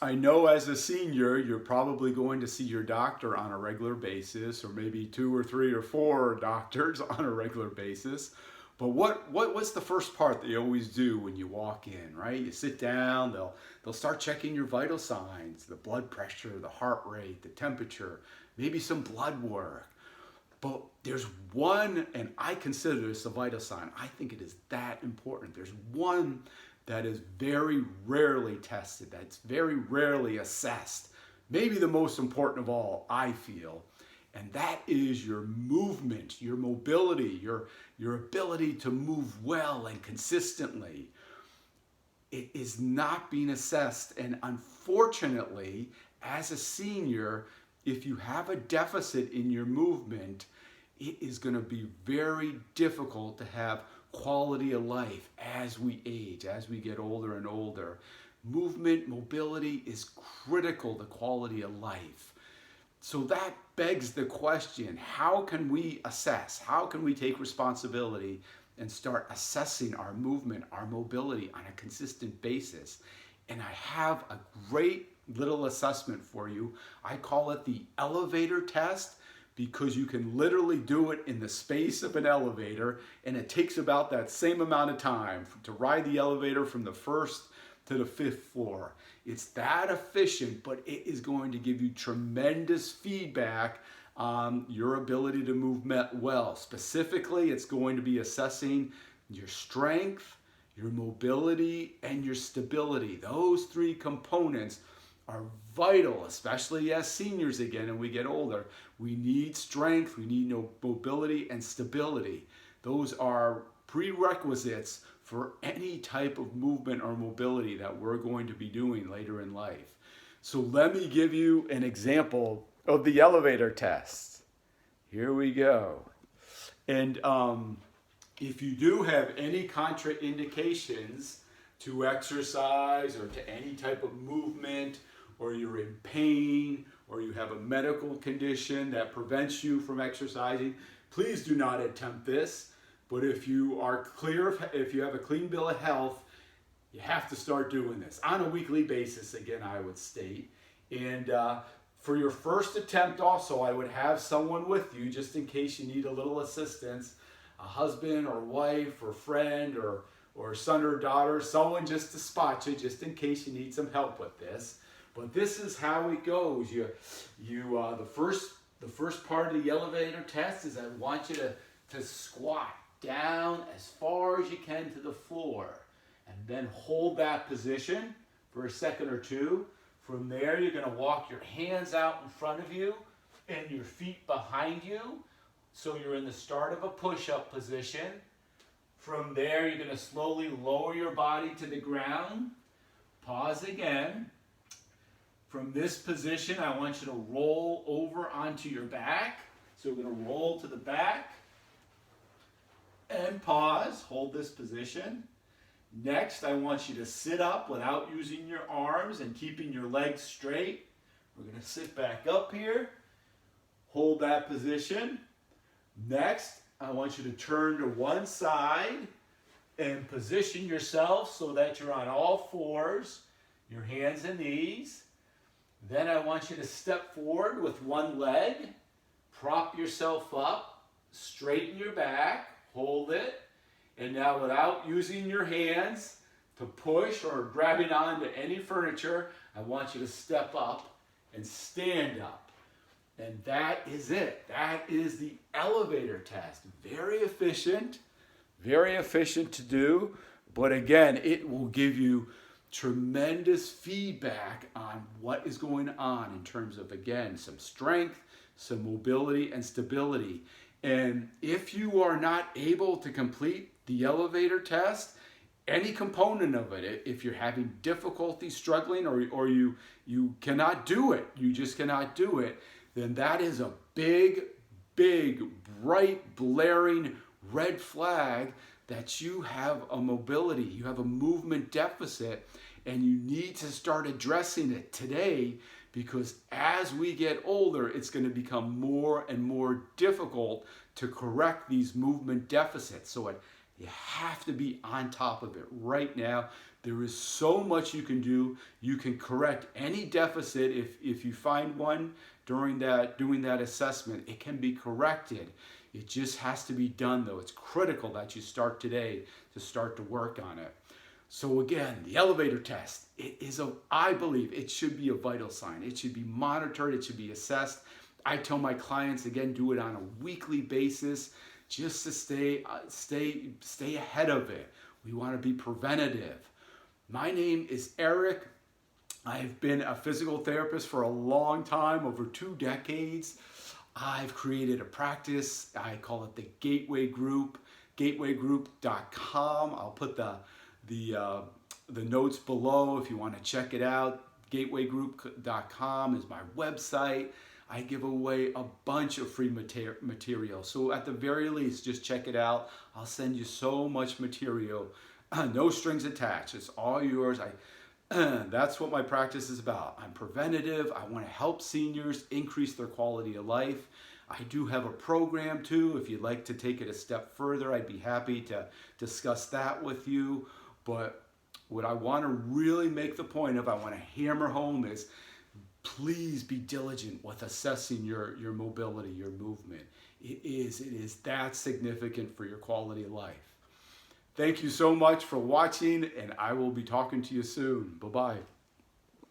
I know as a senior, you're probably going to see your doctor on a regular basis, or maybe two or three or four doctors on a regular basis. But what's the first part that you always do when you walk in, right? You sit down, they'll start checking your vital signs, the blood pressure, the heart rate, the temperature, maybe some blood work. But there's one, and I consider this a vital sign. I think it is that important. There's one that is very rarely tested, that's very rarely assessed. Maybe the most important of all, I feel. And that is your movement, your mobility, your ability to move well and consistently. It is not being assessed. And unfortunately, as a senior, if you have a deficit in your movement, it is going to be very difficult to have quality of life as we age, as we get older and older. Movement, mobility is critical to quality of life. So that begs the question, how can we assess? How can we take responsibility and start assessing our movement, our mobility on a consistent basis? And I have a great little assessment for you. I call it the elevator test, because you can literally do it in the space of an elevator, and it takes about that same amount of time to ride the elevator from the first to the fifth floor. It's that efficient, but it is going to give you tremendous feedback on your ability to move well. Specifically, it's going to be assessing your strength, your mobility, and your stability. Those three components are vital, especially as seniors again and we get older. We need strength, we need mobility and stability. Those are prerequisites for any type of movement or mobility that we're going to be doing later in life. So let me give you an example of the elevator test. Here we go. And if you do have any contraindications to exercise or to any type of movement, or you're in pain, or you have a medical condition that prevents you from exercising, please do not attempt this. But if you are clear, if you have a clean bill of health, you have to start doing this on a weekly basis, again, I would state. And for your first attempt also, I would have someone with you just in case you need a little assistance, a husband or wife or friend or son or daughter, someone just to spot you, just in case you need some help with this. But this is how it goes. The first part of the elevator test is I want you to squat down as far as you can to the floor, and then hold that position for a second or two. From there, you're going to walk your hands out in front of you and your feet behind you, so you're in the start of a push-up position. From there, you're going to slowly lower your body to the ground. Pause again. From this position, I want you to roll over onto your back. So we're going to roll to the back and pause. Hold this position. Next, I want you to sit up without using your arms and keeping your legs straight. We're going to sit back up here. Hold that position. Next, I want you to turn to one side and position yourself so that you're on all fours, your hands and knees. Then I want you to step forward with one leg, prop yourself up, straighten your back, hold it, and now without using your hands to push or grabbing onto any furniture, I want you to step up and stand up. And that is it. That is the elevator test. Very efficient to do, but again, it will give you tremendous feedback on what is going on in terms of, again, some strength, some mobility, and stability. And if you are not able to complete the elevator test, any component of it, if you're having difficulty struggling or you cannot do it, you just cannot do it, then that is a big, bright, blaring red flag that you have a mobility, you have a movement deficit, and you need to start addressing it today, because as we get older, it's going to become more and more difficult to correct these movement deficits. So you have to be on top of it right now, There is so much you can do. You can correct any deficit if you find one during doing that assessment. It can be corrected. It just has to be done though. It's critical that you start today to start to work on it. So again, the elevator test, I believe it should be a vital sign. It should be monitored, it should be assessed. I tell my clients, again, do it on a weekly basis just to stay ahead of it. We want to be preventative. My name is Erik. I've been a physical therapist for a long time, over 2 decades. I've created a practice. I call it the Gaitway Group, gaitwaygroup.com. I'll put the notes below if you want to check it out. Gaitwaygroup.com is my website. I give away a bunch of free material. So at the very least, just check it out. I'll send you so much material. No strings attached. It's all yours. That's what my practice is about. I'm preventative. I want to help seniors increase their quality of life. I do have a program too. If you'd like to take it a step further, I'd be happy to discuss that with you. But what I want to really make the point of, I want to hammer home is, please be diligent with assessing your mobility, your movement. It is that significant for your quality of life. Thank you so much for watching, and I will be talking to you soon. Bye-bye.